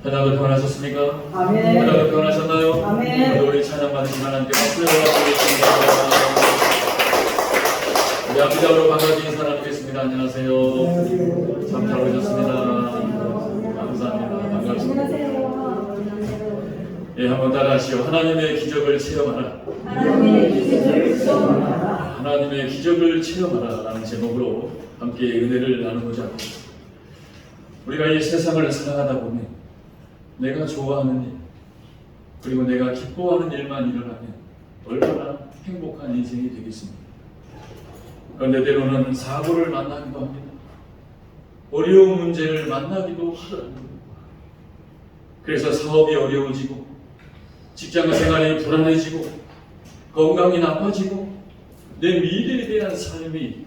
하나도 평안하셨습니까? 아멘. 하나도 평안하셨나요? 아멘. 모두 우리 찬양 받으신 하나님께 박수를 드리겠습니다. 우리 앞비자로 반가워진 사람 뵙겠습니다. 안녕하세요. 참 잘 오셨습니다. 감사합니다. 반갑습니다. 예, 한번 따라하시오. 하나님의 기적을 체험하라. 하나님의 기적을 체험하라. 하나님의 기적을 체험하라 라는 제목으로 함께 은혜를 나누고자 합니다. 우리가 이 세상을 살아가다 보면 내가 좋아하는 일, 그리고 내가 기뻐하는 일만 일어나면 얼마나 행복한 인생이 되겠습니까? 그런데 때로는 사고를 만나기도 합니다. 어려운 문제를 만나기도 하더라고요. 그래서 사업이 어려워지고 직장 생활이 불안해지고 건강이 나빠지고 내 미래에 대한 삶이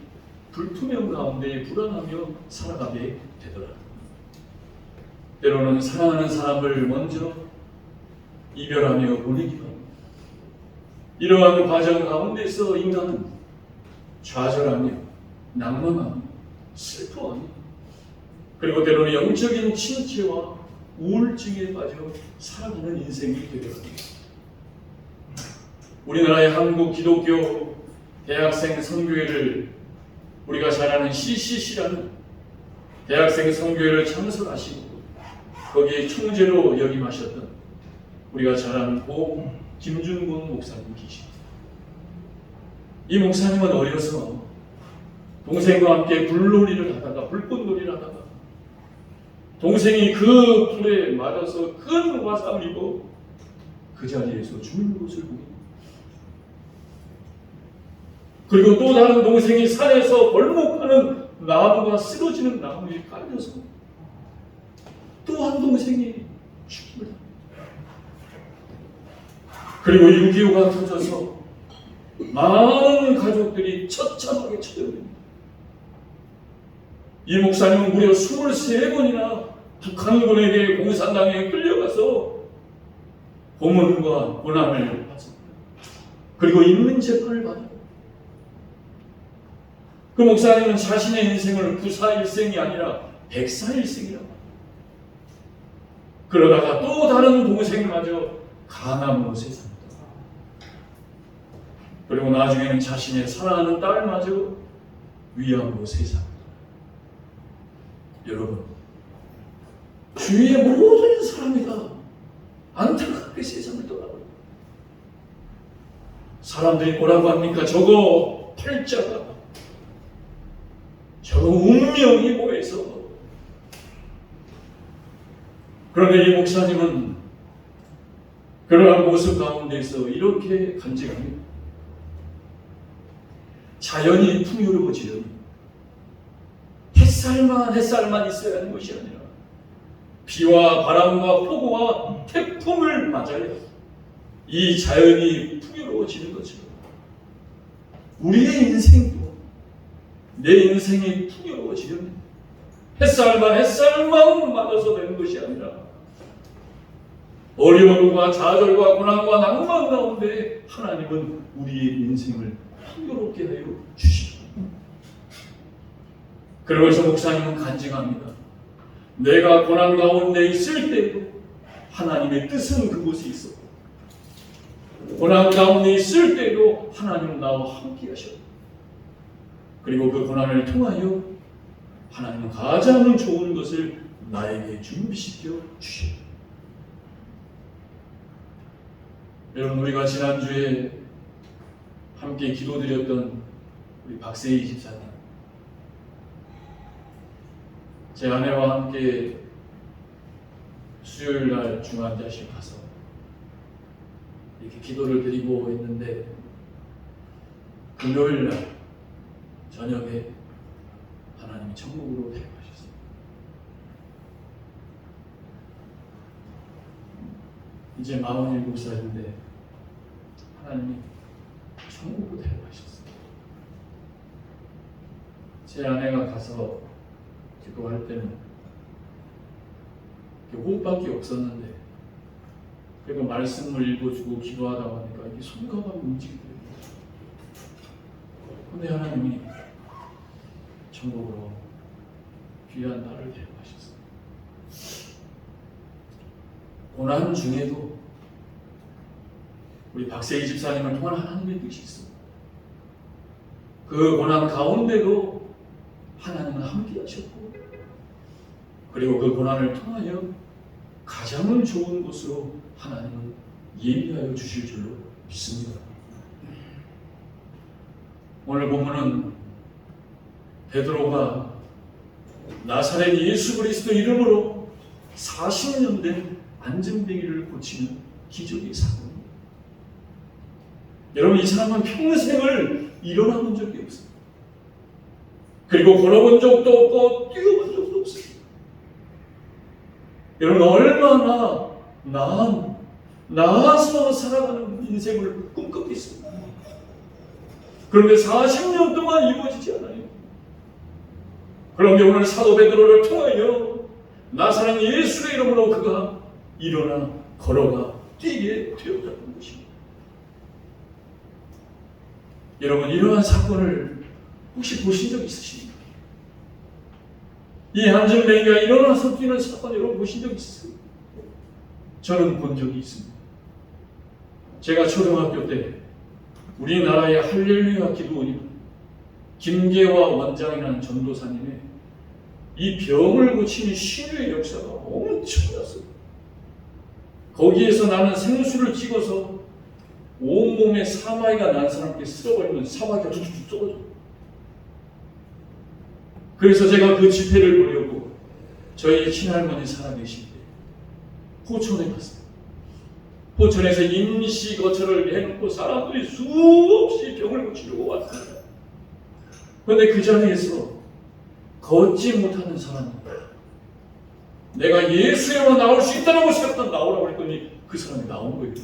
불투명 가운데 불안하며 살아가게 되더라고요. 때로는 사랑하는 사람을 먼저 이별하며 보내기도 합니다. 이러한 과정 가운데서 인간은 좌절하며 낭만하며 슬퍼하며 그리고 때로는 영적인 침체와 우울증에 빠져 살아가는 인생이 되겠습니다. 우리나라의 한국 기독교 대학생 선교회를 우리가 잘 아는 CCC라는 대학생 선교회를 창설하시고 거기에 총재로 역임하셨던 우리가 잘 아는 고 김준곤 목사님 계십니다. 이 목사님은 어려서 동생과 함께 불놀이를 하다가 불꽃놀이를 하다가 동생이 그 불에 맞아서 큰 화상을 입어 그 자리에서 죽는 것을 보고 그리고 또 다른 동생이 산에서 벌목하는 나무가 쓰러지는 나무에 깔려서 또 한 동생이 죽습니다. 그리고 6.25가 터져서 많은 가족들이 처참하게 처형됩니다. 이 목사님은 무려 23번이나 북한군에게 공산당에 끌려가서 고문과 고난을 받습니다. 그리고 인민 재판을 받아요. 그 목사님은 자신의 인생을 구사일생이 아니라 백사일생이라고 합니다. 그러다가 또 다른 동생마저 간암으로 세상을 떠납니다. 그리고 나중에는 자신의 사랑하는 딸마저 위암으로 세상을 떠납니다. 여러분, 주위의 모든 사람이 다 안타깝게 세상을 떠나버립니다. 사람들이 뭐라고 합니까? 저거 팔자가 저거 운명이 뭐해서. 그런데 이 목사님은 그러한 모습 가운데서 이렇게 간직합니다. 자연이 풍요로워지려면 햇살만 있어야 하는 것이 아니라 비와 바람과 폭우와 태풍을 맞아야 이 자연이 풍요로워지는 것처럼 우리의 인생도 내 인생이 풍요로워지려면 햇살만 맞아서 되는 것이 아니라 어려움과 좌절과 고난과 낭만 가운데 하나님은 우리의 인생을 풍요롭게 하여 주십니다. 그러면서 목사님은 간증합니다. 내가 고난 가운데 있을 때에도 하나님의 뜻은 그곳에 있었고 고난 가운데 있을 때에도 하나님은 나와 함께 하셨고 그리고 그 고난을 통하여 하나님은 가장 좋은 것을 나에게 준비시켜 주십니다. 여러분, 우리가 지난주에 함께 기도드렸던 우리 박세희 집사님, 제 아내와 함께 수요일날 중환자실 가서 이렇게 기도를 드리고 있는데 금요일날 저녁에 하나님이 천국으로 데려가셨습니다. 이제 47살인데 하나님이 천국으로 데려가셨습니다. 제 아내가 가서 기도할 때는 호흡밖에 없었는데 그리고 말씀을 읽어주고 기도하다 보니까 이게 손가락이 움직이더라고요. 근데 하나님이 천국으로 귀한 딸을 데려가셨어요. 고난 중에도 우리 박세희 집사님을 통한 하나님의 뜻이 있습니다. 그 고난 가운데도 하나님은 함께 하셨고, 그리고 그 고난을 통하여 가장 좋은 곳으로 하나님은 예비하여 주실 줄로 믿습니다. 오늘 본문은 베드로가 나사렛 예수 그리스도 이름으로 40년 된 안전뱅이를 고치는 기적의 사건입니다. 여러분, 이 사람은 평생을 일어나 본 적이 없어요. 그리고 걸어본 적도 없고 뛰어본 적도 없어요. 여러분, 얼마나 나아서 살아가는 인생을 꿈꿨겠습니까? 그런데 40년 동안 이루어지지 않아요. 그런데 오늘 사도 베드로를 통하여 나사렛 예수의 이름으로 그가 일어나 걸어가 뛰게 되었다는 것입니다. 여러분, 이러한 사건을 혹시 보신 적 있으십니까? 이 안전뱅이가 일어나서 뛰는 사건 여러분 보신 적 있으세요? 저는 본 적이 있습니다. 제가 초등학교 때 우리나라의 할렐루야 기도원인 김계화 원장이라는 전도사님의 이 병을 고치는 신유의 역사가 엄청났어요. 거기에서 나는 생수를 찍어서 온몸에 사마귀가 난 사람께 쓸어버리면 사마귀가 툭툭 쏘아져. 그래서 제가 그 집회를 보려고 저희 친할머니 살아계실 때 포천에 갔어요. 포천에서 임시 거처를 해놓고 사람들이 수없이 병을 고치려고 왔어요. 그런데 그 자리에서 걷지 못하는 사람이 내가 예수에만 나올 수 있다고 생각하면 나오라고 했더니 그 사람이 나온 거예요.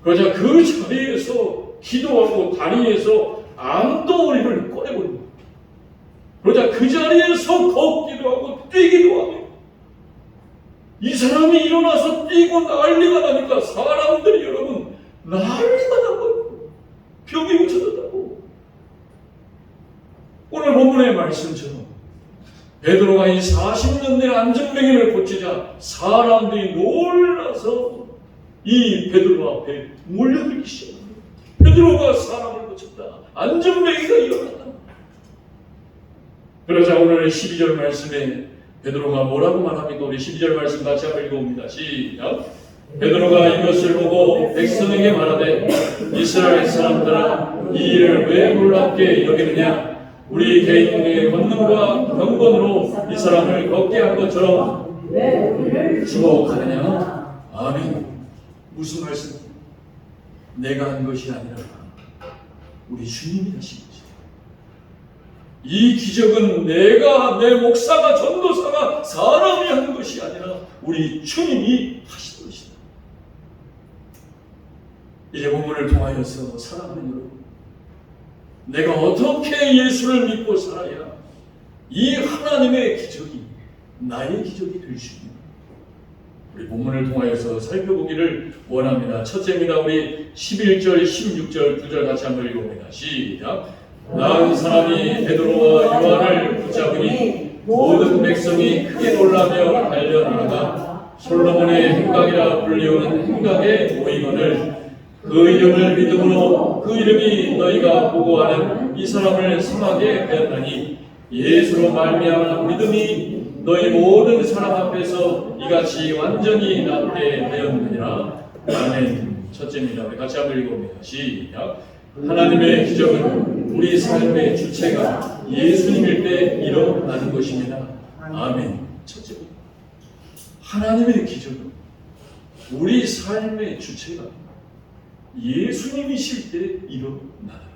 그러자 그 자리에서 기도하고 다리에서 암덩어리를 꺼내버린 거예요. 그러자 그 자리에서 걷기도 하고 뛰기도 하고, 이 사람이 일어나서 뛰고 난리가 나니까 사람들이 여러분 난리가 나고 병이 고쳐졌다고. 오늘 본문의 말씀처럼 베드로가 이 40년 된 안전뱅이를 고치자 사람들이 놀라서 이 베드로 앞에 몰려들기 시작합니다. 베드로가 사람을 고쳤다. 안전뱅이가 일어났다. 그러자 오늘 12절 말씀에 베드로가 뭐라고 말합니까? 우리 12절 말씀 같이 한번 읽어봅니다. 시작. 베드로가 이것을 보고 백성에게 말하되 이스라엘 사람들아, 이 일을 왜 놀랍게 여기느냐? 우리 개인의 권능과 경건으로 이 사람을 걷게 한 것처럼 주목하느냐? 아멘. 무슨 말씀입니까? 내가 한 것이 아니라 우리 주님이 하신 것이다. 이 기적은 내가, 내 목사가, 전도사가, 사람이 한 것이 아니라 우리 주님이 하신 것이다. 이제 본문을 통하여서 사랑하는 여러분, 내가 어떻게 예수를 믿고 살아야 이 하나님의 기적이 나의 기적이 될 수 있는가? 우리 본문을 통하여서 살펴보기를 원합니다. 첫째입니다. 우리 11절, 16절, 2절 같이 한번 읽어봅니다. 시작. 나은 사람이 베드로와 요한을 붙잡으니 모든 백성이 크게 놀라며 달려나가 솔로몬의 행각이라 불리우는 행각에 모이거늘 그 이름을 믿음으로 그 이름이 너희가 보고하는 이 사람을 sam하게 하였나니 예수로 말미암아 믿음이 너희 모든 사람 앞에서 이같이 완전히 낫게 하였느니라. 아멘. 첫째입니다. 우리 같이 한번 읽어봅니다. 시작. 하나님의 기적은 우리 삶의 주체가 예수님일 때 일어나는 것입니다. 아멘. 첫째입니다. 하나님의 기적은 우리 삶의 주체가 예수님이실 때 일어나더라.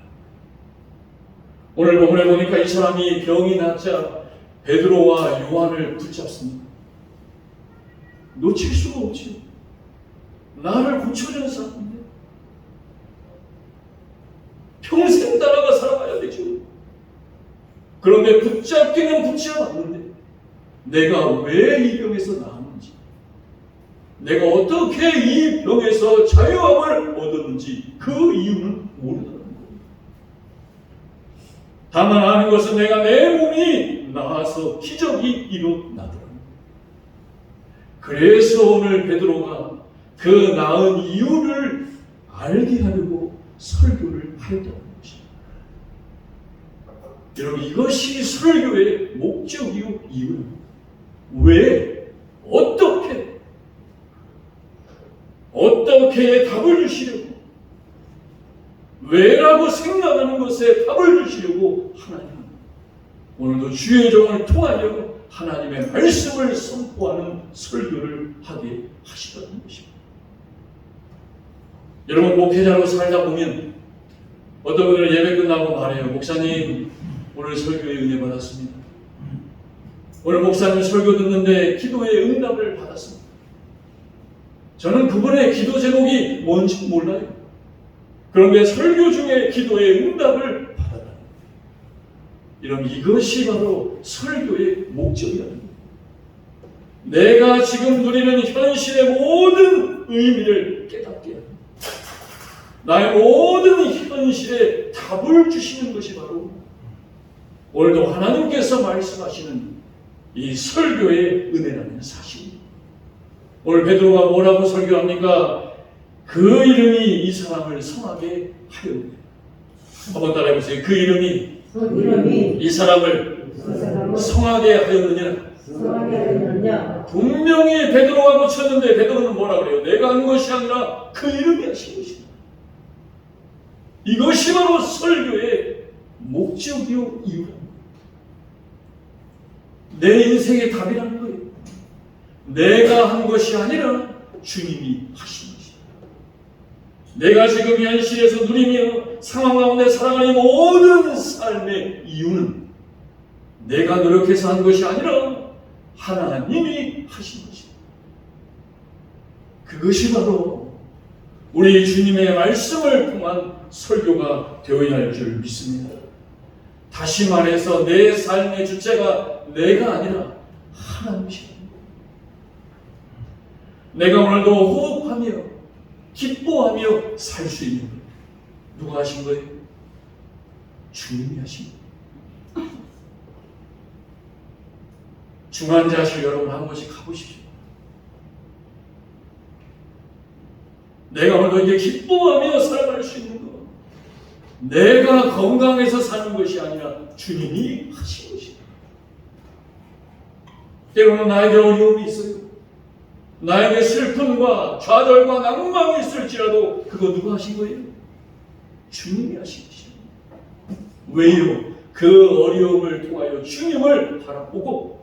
오늘 본문에 보니까 이 사람이 병이 낫자 베드로와 요한을 붙잡습니다. 놓칠 수가 없지. 나를 고쳐준 사람인데 평생 따라가 살아가야 되죠. 그런데 붙잡기는 붙잡았는데 내가 왜 이 병에서 나았는지, 내가 어떻게 이 병에서 자유함을 얻었는지 그 이유는 모르더라는 겁니다. 다만 아는 것은 내가 내 몸이 나아서 기적이 일어나더라. 그래서 오늘 베드로가 그 나은 이유를 알게 하려고 설교를 하였다는 것입니다. 여러분, 이것이 설교의 목적이요 이유입니다. 왜? 어떻게 답을 주시려고, 왜라고 생각하는 것에 답을 주시려고 하나님은 오늘도 주의 종을 통하여 하나님의 말씀을 선포하는 설교를 하게 하시다는 것입니다. 여러분, 목회자로 살다 보면 어떤 분들은 예배 끝나고 말해요. 목사님, 오늘 설교에 은혜 받았습니다. 오늘 목사님 설교 듣는데 기도의 응답을 받았습니다. 저는 그분의 기도 제목이 뭔지 몰라요. 그런데 설교 중에 기도의 응답을 받았다. 이런 이것이 바로 설교의 목적이라는 거예요. 내가 지금 누리는 현실의 모든 의미를 깨닫게 합니다. 나의 모든 현실에 답을 주시는 것이 바로 오늘도 하나님께서 말씀하시는 이 설교의 은혜라는 사실입니다. 오늘 베드로가 뭐라고 설교합니까? 그 이름이 이 사람을 성하게 하였느냐. 한번 따라해보세요. 그 이름이 이 사람을 성하게 하였느냐. 분명히 베드로가 고쳤는데 베드로는 뭐라고 그래요? 내가 한 것이 아니라 그 이름이 하신 것이다. 이것이 바로 설교의 목적이요 이유랍니다. 내 인생의 답이라는 거예요. 내가 한 것이 아니라 주님이 하신 것이다. 내가 지금 현실에서 누리며 상황 가운데 살아가는 모든 삶의 이유는 내가 노력해서 한 것이 아니라 하나님이 하신 것이다. 그것이 바로 우리 주님의 말씀을 통한 설교가 되어야 할 줄 믿습니다. 다시 말해서 내 삶의 주체가 내가 아니라 하나님이십니다. 내가 오늘도 호흡하며 기뻐하며 살 수 있는 것 누가 하신 거예요? 주님이 하신 거예요. 중환자실 여러분 한 번씩 가보십시오. 내가 오늘도 이제 기뻐하며 살아갈 수 있는 것, 내가 건강해서 사는 것이 아니라 주님이 하신 것입니다. 때로는 나에게 어려움이 있어요. 나에게 슬픔과 좌절과 낭망이 있을지라도 그거 누가 하신 거예요? 주님이 하신 것입니다. 왜요? 그 어려움을 통하여 주님을 바라보고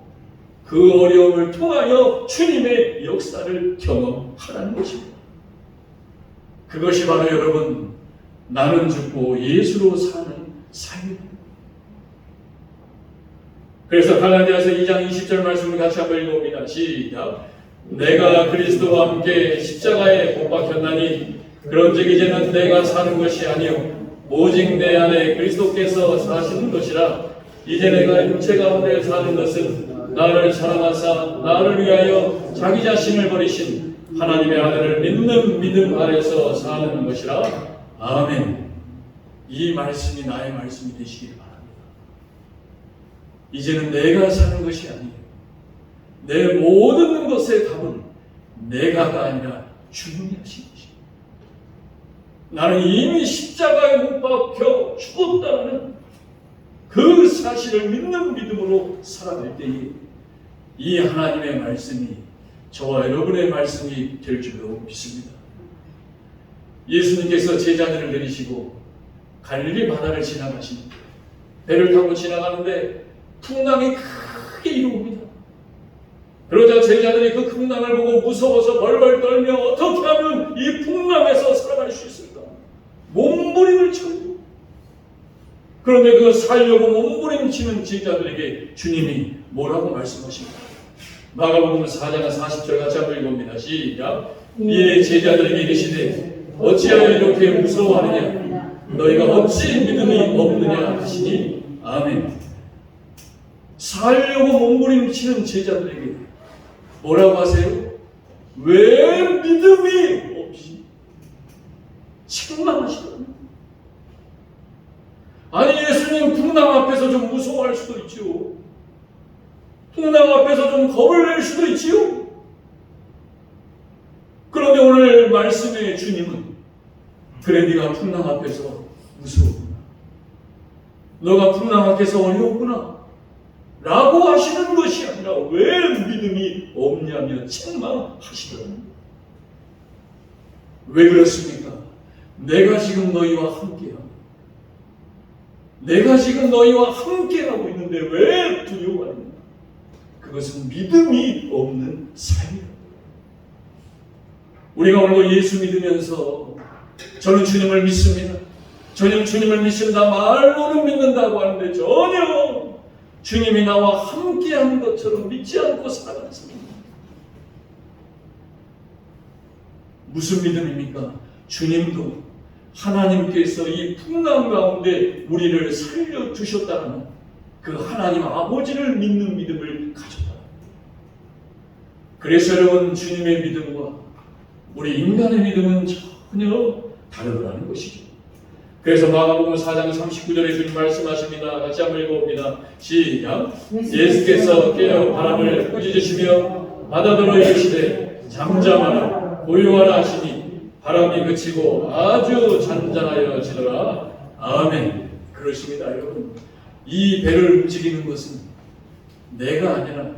그 어려움을 통하여 주님의 역사를 경험하라는 것입니다. 그것이 바로 여러분, 나는 죽고 예수로 사는 삶입니다. 그래서 갈라디아서 2장 20절 말씀을 같이 한번 읽어봅니다. 시작. 내가 그리스도와 함께 십자가에 못 박혔나니 그런즉 이제는 내가 사는 것이 아니요 오직 내 안에 그리스도께서 사시는 것이라. 이제 내가 육체 가운데 사는 것은 나를 사랑하사 나를 위하여 자기 자신을 버리신 하나님의 아들을 믿는 믿음 아래서 사는 것이라. 아멘. 이 말씀이 나의 말씀이 되시길 바랍니다. 이제는 내가 사는 것이 아니에요. 내 모든 것의 답은 내가가 아니라 주님이 하신 것입니다. 나는 이미 십자가에 못 박혀 죽었다는 그 사실을 믿는 믿음으로 살아갈 때에 이 하나님의 말씀이 저와 여러분의 말씀이 될 줄로 믿습니다. 예수님께서 제자들을 내리시고 갈릴리 바다를 지나가십니다. 배를 타고 지나가는데 풍랑이 크게 일어옵니다. 그러자 제자들이 그 풍랑을 보고 무서워서 벌벌 떨며 어떻게 하면 이 풍랑에서 살아갈 수 있을까? 몸부림을 쳐요. 그런데 그 살려고 몸부림치는 제자들에게 주님이 뭐라고 말씀하십니까? 마가복음 4장 40절 같이 한번 읽어봅니다. 시작. 이에 제자들에게 이르시되 어찌하여 이렇게 무서워하느냐? 너희가 어찌 믿음이 없느냐 하시니. 아멘. 살려고 몸부림치는 제자들에게 뭐라고 하세요? 왜 믿음이 없지? 책망하시거든요. 아니, 예수님 풍랑 앞에서 좀 무서워할 수도 있죠. 풍랑 앞에서 좀 겁을 낼 수도 있지요. 오늘 말씀의 주님은 그래 네가 풍랑 앞에서 무서웠구나. 너가 풍랑 앞에서 어려웠구나. 라고 하시는 것이 아니라 왜 믿음이 없냐며 책망하시더랍니다. 왜 그렇습니까? 내가 지금 너희와 함께하고 내가 지금 너희와 함께하고 있는데 왜 두려워하는가? 그것은 믿음이 없는 삶이다. 우리가 오늘도 예수 믿으면서 저는 주님을 믿습니다. 저는 주님을 믿습니다. 말로는 믿는다고 하는데 전혀 주님이 나와 함께하는 것처럼 믿지 않고 살아가는 삶입니다. 무슨 믿음입니까? 주님도 하나님께서 이 풍랑 가운데 우리를 살려주셨다는 그 하나님 아버지를 믿는 믿음을 가졌다. 그래서 여러분 주님의 믿음과 우리 인간의 믿음은 전혀 다르다는 것이죠. 그래서 마가복음 4장 39절에 주님 말씀하십니다. 같이 한번 읽어봅니다. 시작. 예수께서 깨어 바람을 꾸짖으시며 바다더러 이르시되 잠잠하라 고요하라 하시니 바람이 그치고 아주 잔잔하여지더라. 아멘. 그렇습니다. 여러분 이 배를 움직이는 것은 내가 아니라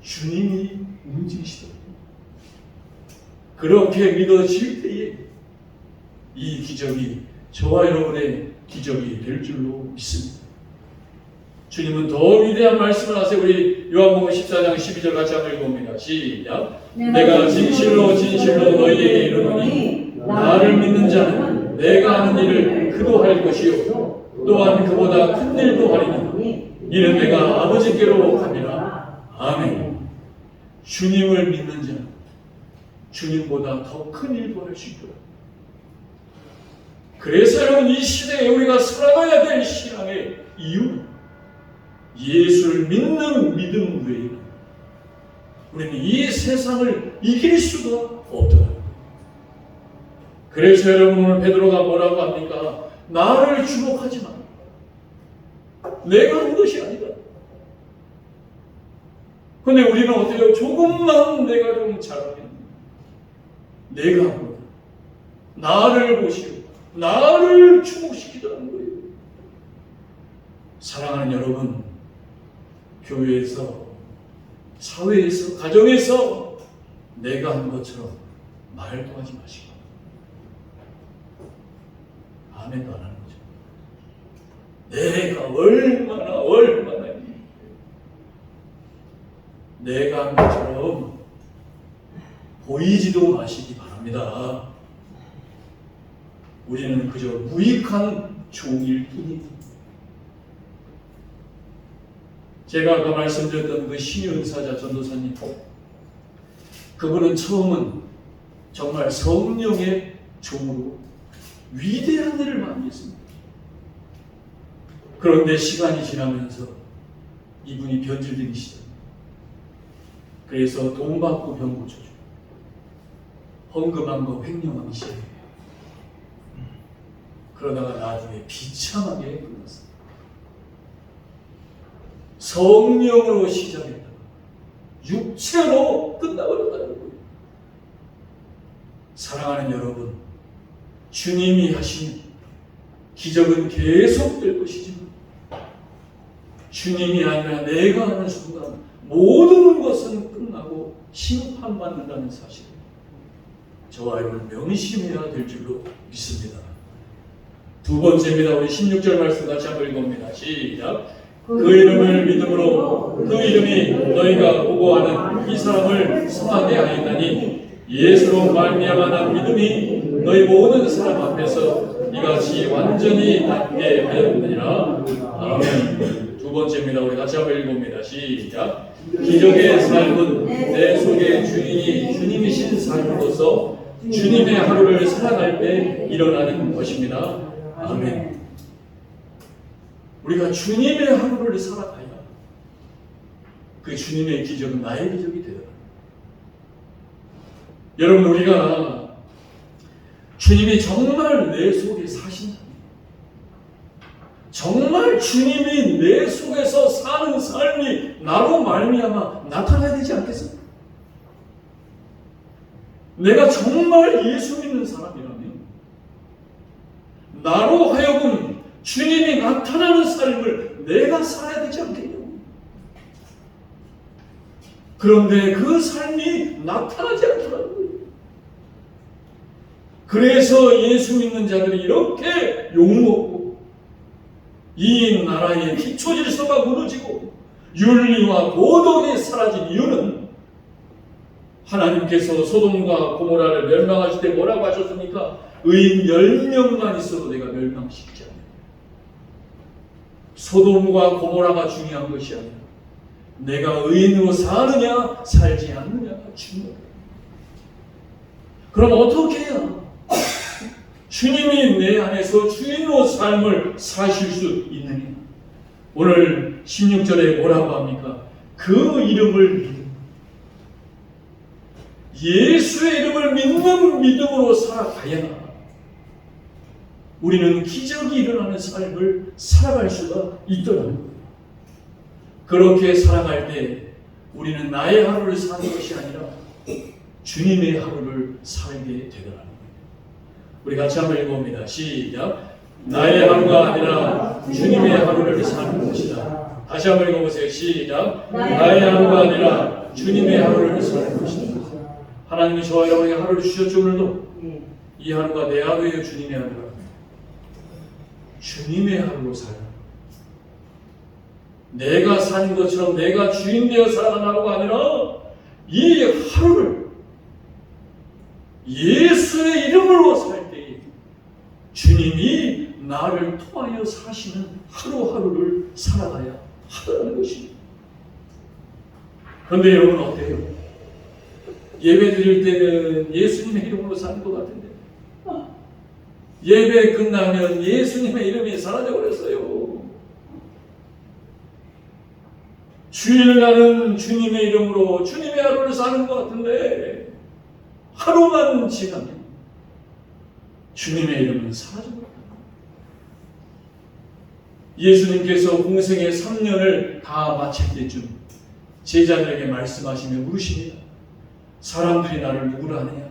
주님이 움직이시더라고요. 그렇게 믿어질 때에 이 기적이 저와 여러분의 기적이 될 줄로 믿습니다. 주님은 더 위대한 말씀을 하세요. 우리 요한복음 14장 12절 같이 한번 읽어봅니다. 시작. 내가 진실로 진실로 너희에게 이르노니 나를 믿는 자는 내가 하는 일을 그도 할 것이요 또한 그보다 큰 일도 하리니 이는 내가 아버지께로 가니라. 아멘. 주님을 믿는 자는 주님보다 더 큰 일도 할 수 있도록. 그래서 여러분 이 시대에 우리가 살아가야 될 신앙의 이유는 예수를 믿는 믿음 외에는 우리는 이 세상을 이길 수가 없더라고요. 그래서 여러분 오늘 베드로가 뭐라고 합니까? 나를 주목하지 마. 내가 한 것이 아니다. 근데 우리는 어때요? 조금만 내가 좀 잘하면 내가 한 거다. 나를 보시오. 나를 주목시키자는 거예요. 사랑하는 여러분, 교회에서, 사회에서, 가정에서 내가 한 것처럼 말도 하지 마시고 아멘도 안 하는 거죠. 내가 얼마나 내가 한 것처럼 보이지도 마시기 바랍니다. 우리는 그저 무익한 종일 뿐입니다. 제가 아까 말씀드렸던 그 신윤사자 전도사님, 그분은 처음은 정말 성령의 종으로 위대한 일을 많이 했습니다. 그런데 시간이 지나면서 이분이 변질되기 시작합니다. 그래서 돈 받고 병 고쳐주고 헌금한 거 횡령하기 시작해요. 그러다가 나중에 비참하게 끝났습니다. 성령으로 시작했다가 육체로 끝나버렸다는 거예요. 사랑하는 여러분, 주님이 하신 기적은 계속될 것이지만 주님이 아니라 내가 하는 순간 모든 것은 끝나고 심판받는다는 사실을 저와 여러분 명심해야 될 줄로 믿습니다. 두 번째입니다. 우리 16절 말씀 같이 한번 읽어봅니다. 시작. 그 이름을 믿음으로 그 이름이 너희가 보고하는 이 사람을 성하게 하였나니 예수로 말미암아 난 믿음이 너희 모든 사람 앞에서 이같이 완전히 낫게 하였느니라. 아멘. 두 번째입니다. 우리 같이 한번 읽어봅니다. 시작. 기적의 삶은 내 속의 주인이 주님이신 삶으로서 주님의 하루를 살아갈 때 일어나는 것입니다. 아멘. 우리가 주님의 하루를 살아가야 그 주님의 기적은 나의 기적이 되어라. 여러분 우리가 주님이 정말 내 속에 사신다. 정말 주님이 내 속에서 사는 삶이 나로 말미암아 나타나야 되지 않겠습니까? 내가 정말 예수 믿는 사람이라면 나로 하여금 주님이 나타나는 삶을 내가 살아야 되지 않겠냐고. 그런데 그 삶이 나타나지 않더라고요. 그래서 예수 믿는 자들이 이렇게 욕먹고 이 나라의 기초 질서가 무너지고 윤리와 도덕이 사라진 이유는 하나님께서 소돔과 고모라를 멸망하실 때 뭐라고 하셨습니까? 의인 10명만 있어도 내가 멸망시키지 않는다. 소돔과 고모라가 중요한 것이 아니라 내가 의인으로 사느냐 살지 않느냐가 중요하다. 그럼 어떻게 해야 주님이 내 안에서 주인으로 삶을 사실 수 있느냐? 오늘 16절에 뭐라고 합니까? 그 이름을 믿음. 예수의 이름을 믿는 믿음으로 살아가야 우리는 기적이 일어나는 삶을 살아갈 수가 있더라고요. 그렇게 살아갈 때 우리는 나의 하루를 사는 것이 아니라 주님의 하루를 살게 되더라고요. 우리 같이 한번 읽어봅니다. 시작. 나의 하루가 아니라 주님의 하루를 사는 것이다. 다시 한번 읽어보세요. 시작. 나의 하루가 아니라 주님의 하루를 사는 것이다. 하나님이 저와 여러분에게 하루를 주셨죠. 오늘도 이 하루가 내 하루예요, 주님의 하루가. 주님의 하루로 살아. 내가 사는 것처럼 내가 주인 되어 살아가는 하루가 아니라 이 하루를 예수의 이름으로 살 때에 주님이 나를 통하여 사시는 하루하루를 살아가야 하라는 것입니다. 그런데 여러분 어때요? 예배 드릴 때는 예수님의 이름으로 사는 것 같은데 예배 끝나면 예수님의 이름이 사라져버렸어요. 주일날은 주님의 이름으로 주님의 하루를 사는 것 같은데 하루만 지나면 주님의 이름은 사라져버립니다. 예수님께서 공생의 3년을 다 마칠 때쯤 제자들에게 말씀하시며 물으십니다. 사람들이 나를 누구라 하느냐?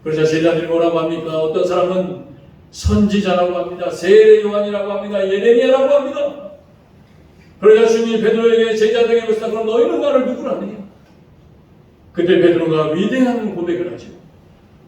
그러자 제자들이 뭐라고 합니까? 어떤 사람은 선지자라고 합니다. 세례 요한이라고 합니다. 예레미야라고 합니다. 그러자 주님이 베드로에게 제자들에게 물으시다. 그럼 너희는 나를 누구라 하느냐? 그때 베드로가 위대한 고백을 하죠.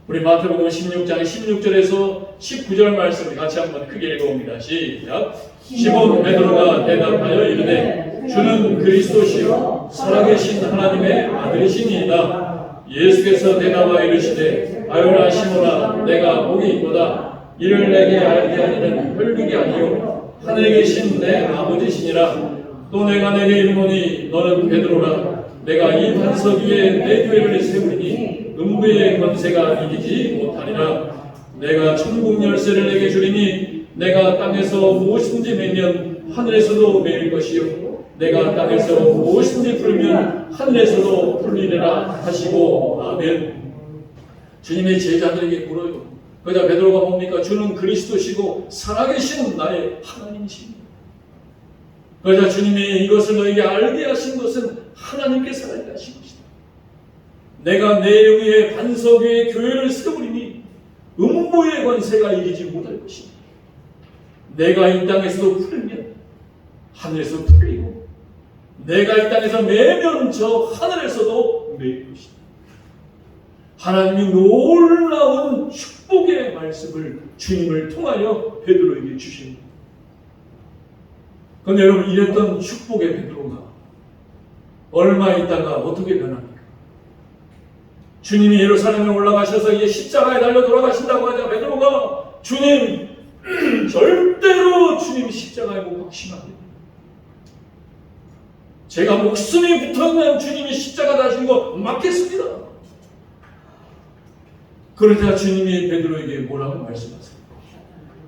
우리 마태복음 16장 16절에서 19절 말씀을 같이 한번 크게 읽어봅니다. 시작. 시몬 베드로가 대답하여 이르되 주는 그리스도시요 살아계신 하나님의 아들이시니이다. 예수께서 대답하여 이르시되 아유라 시몬아 내가 복이 있도다. 이를 내게 알게 하리는 혈육이 아니요 하늘에 계신 내 아버지시니라. 또 내가 내게 이르노니 너는 베드로라. 내가 이 반석 위에 내 교회를 세우리니 음부의 권세가 이기지 못하리라. 내가 천국 열쇠를 내게 주리니 내가 땅에서 무엇인지 매면 하늘에서도 매일 것이요 내가 땅에서 무엇인지 풀면 하늘에서도 풀리리라 하시고 아멘. 주님의 제자들에게 물어요. 그러자 베드로가 뭡니까? 주는 그리스도시고 살아계신 나의 하나님이십니다. 그러자 주님이 이것을 너에게 알게 하신 것은 하나님께서 알게 하신 것이다. 내가 내 위에 반석 위에 교회를 세우리니 음부의 권세가 이기지 못할 것이다. 내가 이 땅에서도 풀면 하늘에서 풀리고 내가 이 땅에서 매면 저 하늘에서도 매일 것이다. 하나님이 놀라운 축복의 말씀을 주님을 통하여 베드로에게 주십니다. 그런데 여러분 이랬던 축복의 베드로가 얼마 있다가 어떻게 변합니까? 주님이 예루살렘에 올라가셔서 이제 십자가에 달려 돌아가신다고 하자 베드로가 주님 절대로 주님 십자가에 못 박히시면 안 됩니다. 제가 목숨이 붙어있는 주님이 십자가 다신 거 맞겠습니다. 그러자 주님이 베드로에게 뭐라고 말씀하세요?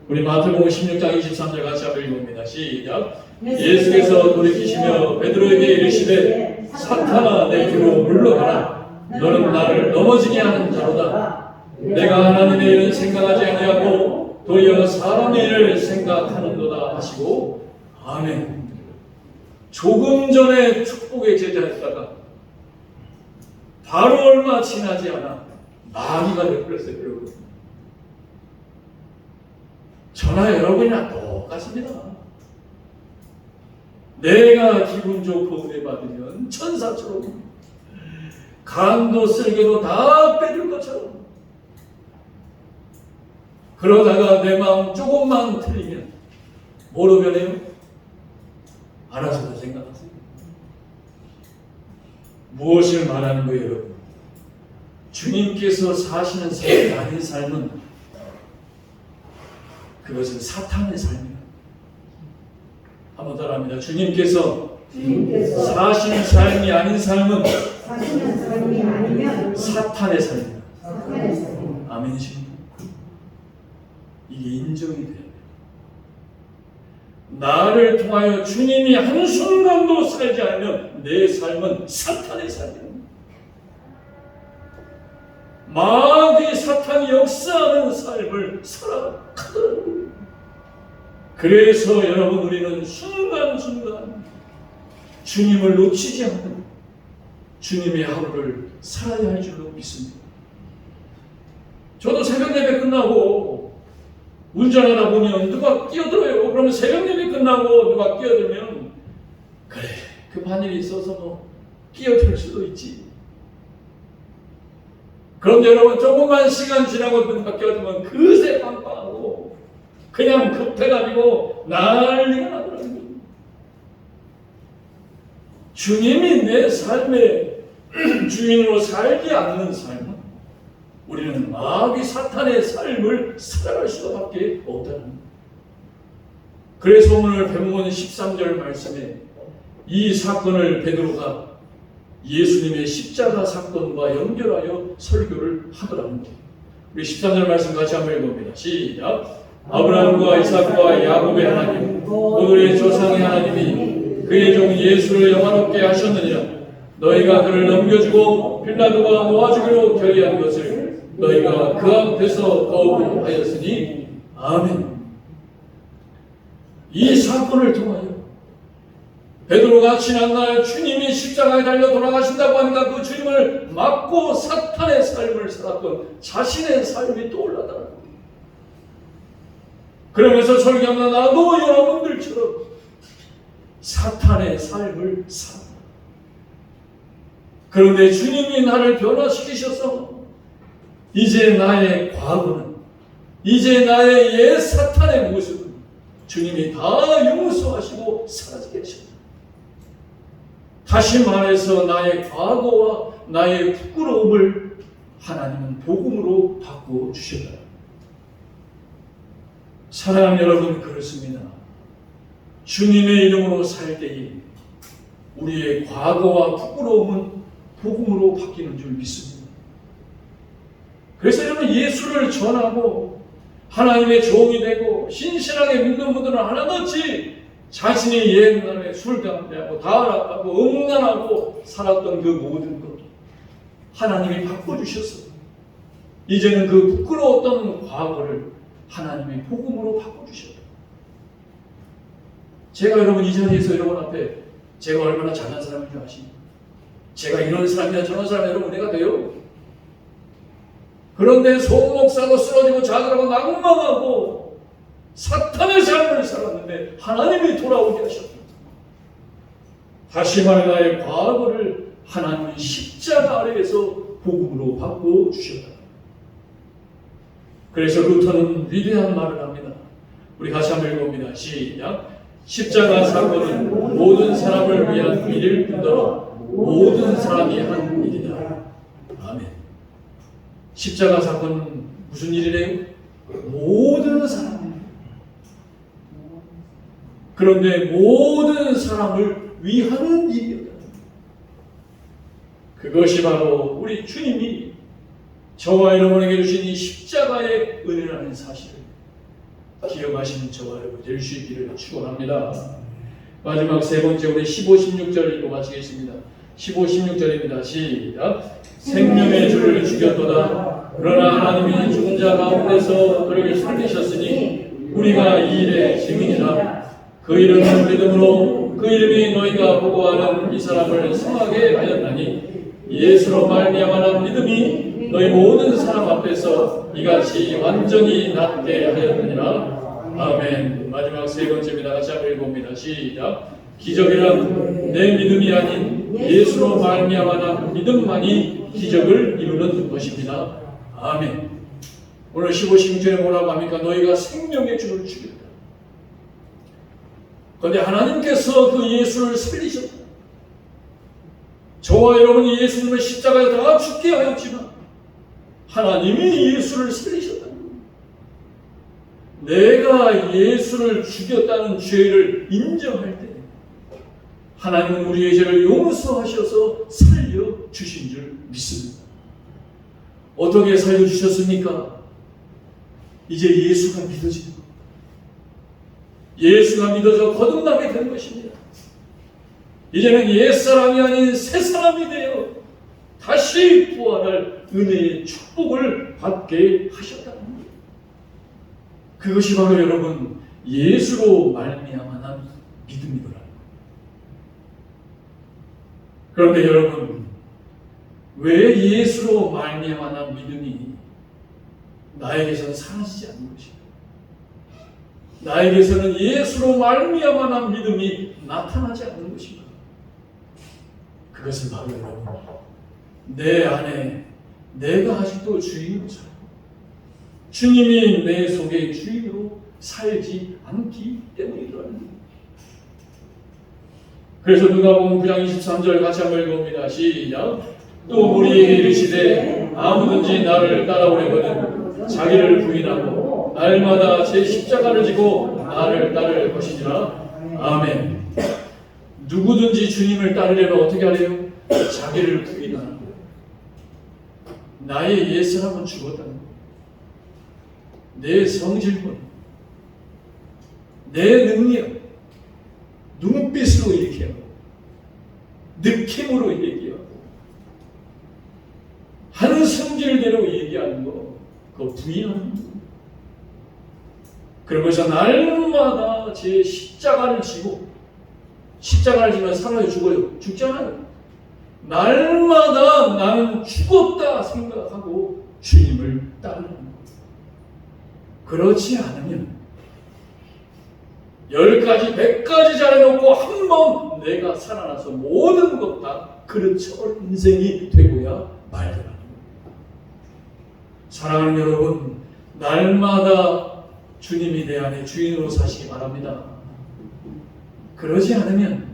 우리 마태복음 16장 23절 같이 한번 읽어봅니다. 시작. 예수께서 돌이키시며 베드로에게 이르시되 사탄아 내 뒤로 물러가라. 너는 나를 넘어지게 하는 자로다. 내가 하나님의 일은 생각하지 아니하고 도리어 사람의 일을 생각하는도다 하시고 아멘. 조금 전에 축복의 제자였다가 바로 얼마 지나지 않아 마귀가 되어버렸어요, 여러분. 저나 여러분이나 똑같습니다. 내가 기분 좋고 은혜 받으면 천사처럼 간도 쓸개도 다 빼줄 것처럼, 그러다가 내 마음 조금만 틀리면 뭐로 변해요? 알아서도 생각하세요. 무엇을 말하는 거예요, 여러분? 주님께서 사시는 삶이 아닌 삶은 그것은 사탄의 삶이에요. 한번 따라합니다. 주님께서 사시는 삶이 아닌 삶은 사탄의 삶이에요. 아멘이십니까? 이게 인정이 돼야 돼요. 나를 통하여 주님이 한순간도 살지 않으면 내 삶은 사탄의 삶이에요. 마귀 사탄이 역사하는 삶을 살아가더라고요. 그래서 여러분, 우리는 순간순간 주님을 놓치지 않는 주님의 하루를 살아야 할 줄로 믿습니다. 저도 새벽 예배 끝나고 운전하다 보면 누가 끼어들어요. 그러면 새벽 예배 끝나고 누가 끼어들면 그래, 급한 일이 있어서 뭐 끼어들 수도 있지. 그런데 여러분, 조금만 시간 지나고 누가 끼어들면 그새 깜빡하고 그냥 급해가지고 난리가 나더라고요. 주님이 내 삶의 주인으로 살지 않는 삶은 우리는 마귀 사탄의 삶을 살아갈 수밖에 없다는 거예요. 그래서 오늘 본문 13절 말씀에 이 사건을 베드로가 예수님의 십자가 사건과 연결하여 설교를 하더랍니다. 우리 13절 말씀 같이 한번 읽어봅니다. 시작. 아브라함과 이삭과 야곱의 하나님, 오늘의 조상의 하나님이 그의 종 예수를 영화롭게 하셨느니라. 너희가 그를 넘겨주고 빌라도가 놓아주기로 결의한 것을 너희가 그 앞에서 거부하였으니 아멘. 이 사건을 통하여 베드로가 지난날 주님이 십자가에 달려 돌아가신다고 하니까 그 주님을 막고 사탄의 삶을 살았던 자신의 삶이 떠올라더라고요. 그러면서 설교하면 나도 여러분들처럼 사탄의 삶을 살아. 그런데 주님이 나를 변화시키셔서 이제 나의 과거는, 이제 나의 옛 사탄의 모습은 주님이 다 용서하시고 사라지게 하셨다. 다시 말해서 나의 과거와 나의 부끄러움을 하나님은 복음으로 바꿔주셨다. 사랑하는 여러분, 그렇습니다. 주님의 이름으로 살 때에 우리의 과거와 부끄러움은 복음으로 바뀌는 줄 믿습니다. 그래서 여러분, 예수를 전하고 하나님의 종이 되고 신실하게 믿는 분들은 하나같이 자신이 옛날에 술 담배하고 다락하고 음란하고 살았던 그 모든 것 하나님이 바꿔주셨어요. 이제는 그 부끄러웠던 과거를 하나님이 복음으로 바꿔주셨다. 제가 여러분 이 자리에서 여러분 앞에 제가 얼마나 잘난 사람인 줄 아십니까? 제가 이런 사람이나 저런 사람 여러분 은혜가 돼요. 그런데 소목사고 쓰러지고 자살하고 낭망하고 사탄의 삶을 살았는데 하나님이 돌아오게 하셨다. 다시 말해 나의 과거를 하나님이 십자가 아래에서 복음으로 바꿔주셨다. 그래서 루터는 위대한 말을 합니다. 우리 같이 한번 읽어봅니다. 시작. 십자가 사건은 모든 사람을 위한 일일 뿐더러 모든 사람이 한 일이다. 아멘. 십자가 사건은 무슨 일이래요? 모든 사람이에요. 그런데 모든 사람을 위하는 일이다. 그것이 바로 우리 주님이 저와 여러분에게 주신 이 십자가의 은혜라는 사실을 기억하시는 저와 여러분 될 수 있기를 축원합니다. 마지막 세 번째 우리 15, 16절 읽고 마치겠습니다. 15, 16절입니다. 시작. 생명의 주를 죽였도다. 그러나 하나님이 죽은 자 가운데서 그를 살리셨으니 우리가 이 일의 증인이라. 그 이름을 믿음으로 그 이름이 너희가 보고하는 이 사람을 성하게 하였나니 예수로 말미암아 믿음이 너희 모든 앞에서 이같이 완전히 낫게 하였느니라. 아멘. 마지막 세 번째입니다. 같이 한번 읽어봅니다. 시작. 기적이란 내 믿음이 아닌 예수로 말미암아 믿음만이 기적을 이루는 것입니다. 아멘. 오늘 15신경에 뭐라고 합니까? 너희가 생명의 주를 죽였다. 그런데 하나님께서 그 예수를 살리셨다. 저와 여러분이 예수님을 십자가에 다 죽게 하였지만 하나님이 예수를 살리셨다. 내가 예수를 죽였다는 죄를 인정할 때 하나님은 우리의 죄를 용서하셔서 살려주신 줄 믿습니다. 어떻게 살려주셨습니까? 이제 예수가 믿어지는 겁니다. 예수가 믿어져 거듭나게 된 것입니다. 이제는 옛사람이 아닌 새사람이 되어 다시 부활할 은혜의 축복을 받게 하셨다는 겁니다. 그것이 바로 여러분 예수로 말미암아 난 믿음이더라. 그런데 여러분 왜 예수로 말미암아 난 믿음이 나에게서는 사라지지 않는 것입니다. 나에게서는 예수로 말미암아 난 믿음이 나타나지 않는 것입니다. 그것은 바로 여러분 내 안에 내가 아직도 주인으로 살고 주님이 내 속에 주인으로 살지 않기 때문이더라는 거예요. 그래서 누가복음 9장 23절 같이 한번 읽어봅니다. 시작. 또 우리에게 이르시되 아무든지 나를 따라오려거든 자기를 부인하고 날마다 제 십자가를 지고 나를 따를 것이니라. 아멘. 누구든지 주님을 따르려면 어떻게 하래요? 자기를 부인하는 거예요. 나의 옛사람은 죽었다는 거예요. 내 성질권, 내 능력, 눈빛으로 얘기하고 느낌으로 얘기하고 한 성질대로 얘기하는 거 그거 부인하는 거. 그러면서 날마다 제 십자가를 지고 십자가를 지면 살아요 죽어요? 죽잖아요. 날마다 나는 죽었다 생각하고 주님을 따르는 거. 그렇지 않으면 10가지, 100가지 잘해놓고 한 번 내가 살아나서 모든 것 다 그렇죠 인생이 되고야 말더라는 거예요. 사랑하는 여러분, 날마다 주님이 내 안에 주인으로 사시기 바랍니다. 그러지 않으면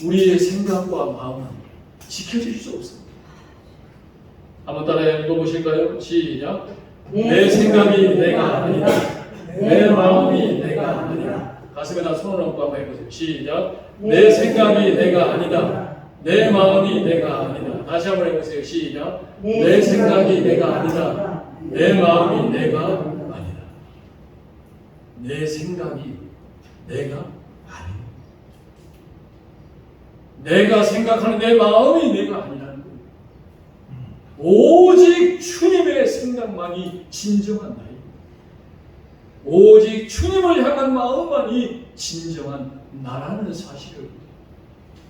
우리의 생각과 마음은 지켜질 수 없습니다. 한번 따라 읽어보실까요? 시작. 내 생각이 내가 아니다. 내 마음이 내가 아니다. 가슴에다 손을 얹고 한번 해보세요. 시작. 내 생각이 내가 아니다. 내 마음이 내가 아니다. 다시 한번 해보세요. 시작. 내 생각이 내가 아니다. 내 마음이 내가 아니다. 내 생각이 내가 아니다. 내가 생각하는 내 마음이 내가 아니라는 거예요. 오직 주님의 생각만이 진정한 나입니다. 오직 주님을 향한 마음만이 진정한 나라는 사실을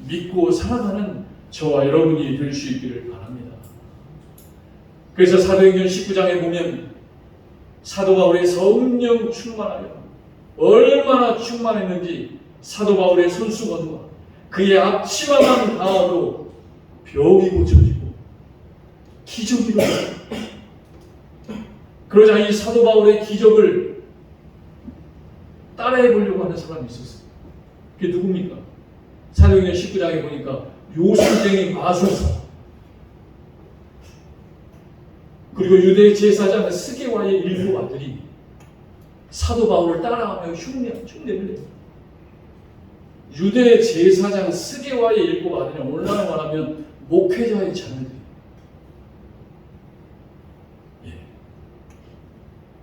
믿고 살아가는 저와 여러분이 될 수 있기를 바랍니다. 그래서 사도행전 19장에 보면 사도 바울의 성령 충만하여 얼마나 충만했는지 사도 바울의 손수건과 그의 앞치마만 닿아도 병이 고쳐지고 기적이 일어나요. 그러자 이 사도 바울의 기적을 따라해 보려고 하는 사람이 있었어요. 그게 누굽니까? 사도행전 19장에 보니까 요술쟁이 마술사 그리고 유대 제사장 스게와의 일부 아들이 사도 바울을 따라하며 흉내를 내요. 유대 제사장 스게와의 일부 아들이 오늘날 말하면 목회자의 자녀들.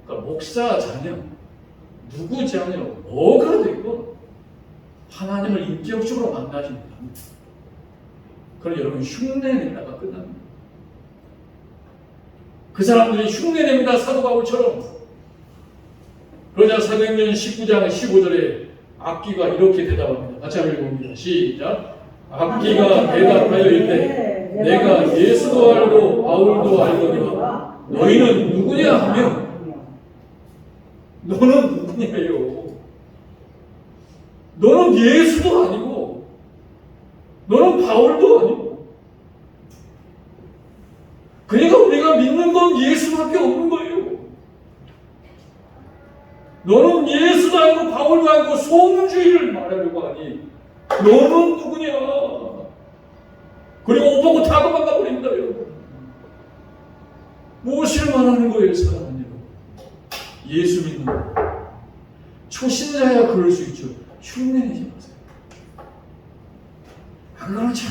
그러니까 목사 자녀, 누구 자녀, 뭐가 되고 하나님을 인격적으로 만나십니다. 그럼 여러분 흉내내다가 끝납니다. 그 사람들이 흉내냅니다. 사도 바울처럼. 그러자 사도행전 19장 15절에 악기가 이렇게 대답합니다. 같이 한번 읽어봅니다. 시작. 악기가 대답하여 이르되 내가 예수도 알고 바울도 알거니와 너희는 누구냐 하면 너는 누구냐요? 너는 예수도 아니고 너는 바울도 아니고 그러니까 우리가 믿는 건 예수밖에 없는 거예요. 너는 예수도 아니고 바울도 아니고 송주의를 말하려고 하니 너는 누구냐? 그리고 옷 벗고 다 도망가 버립니다, 여러분. 무엇을 말하는 거예요, 사랑하는 여러분? 예수 믿는 거. 초신자야 그럴 수 있죠. 흉내내지 마세요. 안 그렇죠.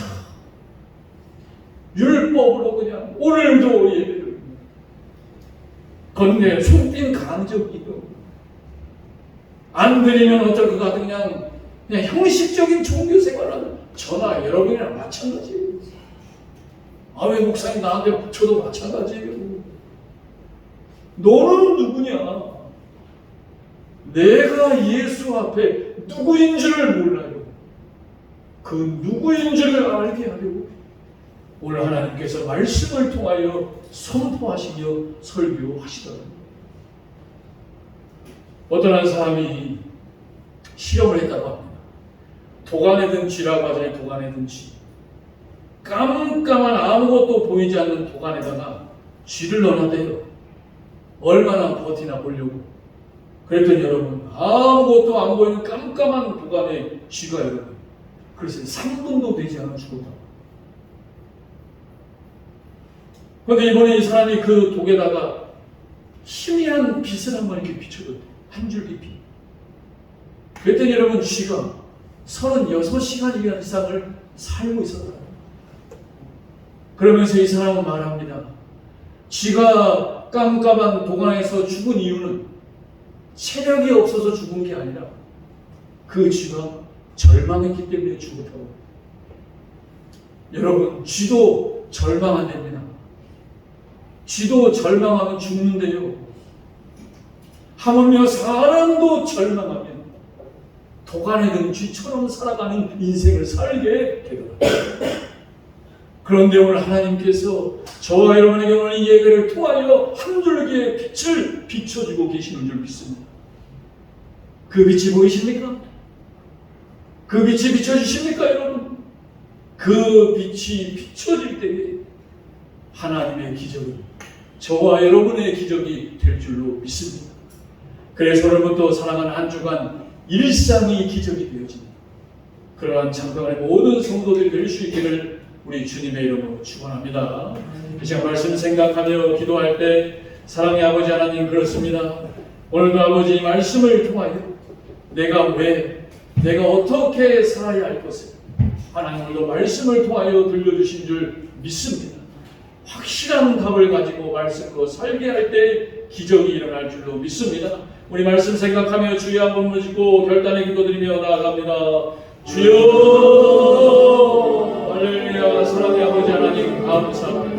율법으로 그냥 오늘도 예배를 건네 손빈 간적이도 안 드리면 어쩔 것 같은 그냥 형식적인 종교 생활하는 저나 여러분이랑 마찬가지예요. 아, 왜 목사님 나한테 저도 마찬가지예요. 너는 누구냐? 내가 예수 앞에 누구인 줄을 몰라요. 그 누구인 줄을 알게 하려고 오늘 하나님께서 말씀을 통하여 선포하시며 설교하시더라고요. 어떤 한 사람이 실험을 했다고 합니다. 도간에 든 쥐라고 하잖아요. 도간에 든 쥐. 깜깜한 아무것도 보이지 않는 도간에다가 쥐를 넣어놨대요. 얼마나 버티나 보려고. 그랬더니 여러분, 아무것도 안 보이는 깜깜한 도간에 쥐가 여러분, 그래서 3분도 되지 않아 죽었다고. 그런데 이번에 이 사람이 그 독에다가 희미한 빛을 한번 이렇게 비춰줬대요. 한 줄기 빛. 그랬더니 여러분, 쥐가 36시간 이상을 살고 있었다. 그러면서 이 사람은 말합니다. 쥐가 깜깜한 도간에서 죽은 이유는 체력이 없어서 죽은 게 아니라 그 쥐가 절망했기 때문에 죽었다고. 여러분, 쥐도 절망 안 됩니다. 쥐도 절망하면 죽는데요. 하물며 사람도 절망하면 도간에 든 쥐처럼 살아가는 인생을 살게 되더라고요. 그런데 오늘 하나님께서 저와 여러분에게 오늘 이 예배를 통하여 한 줄기의 빛을 비춰주고 계시는 줄 믿습니다. 그 빛이 보이십니까? 그 빛이 비춰주십니까, 여러분? 그 빛이 비춰질 때에 하나님의 기적이 저와 여러분의 기적이 될 줄로 믿습니다. 그래서 오늘부터 사랑하는 한 주간 일상이 기적이 되어집니다. 그러한 참동의 모든 성도들이 될 수 있기를 우리 주님의 이름으로 축원합니다. 이 시간 말씀 생각하며 기도할 때 사랑의 아버지 하나님, 그렇습니다. 오늘도 아버지 말씀을 통하여 내가 어떻게 살아야 할 것을 하나님 오늘도 말씀을 통하여 들려주신 줄 믿습니다. 확실한 답을 가지고 말씀으로 살게 할 때 기적이 일어날 줄로 믿습니다. 우리 말씀 생각하며 주여 한번 모시고 결단의 기도드리며 나아갑니다. 주여, 할렐루야. 사랑의 아버지 하나님 감사합니다.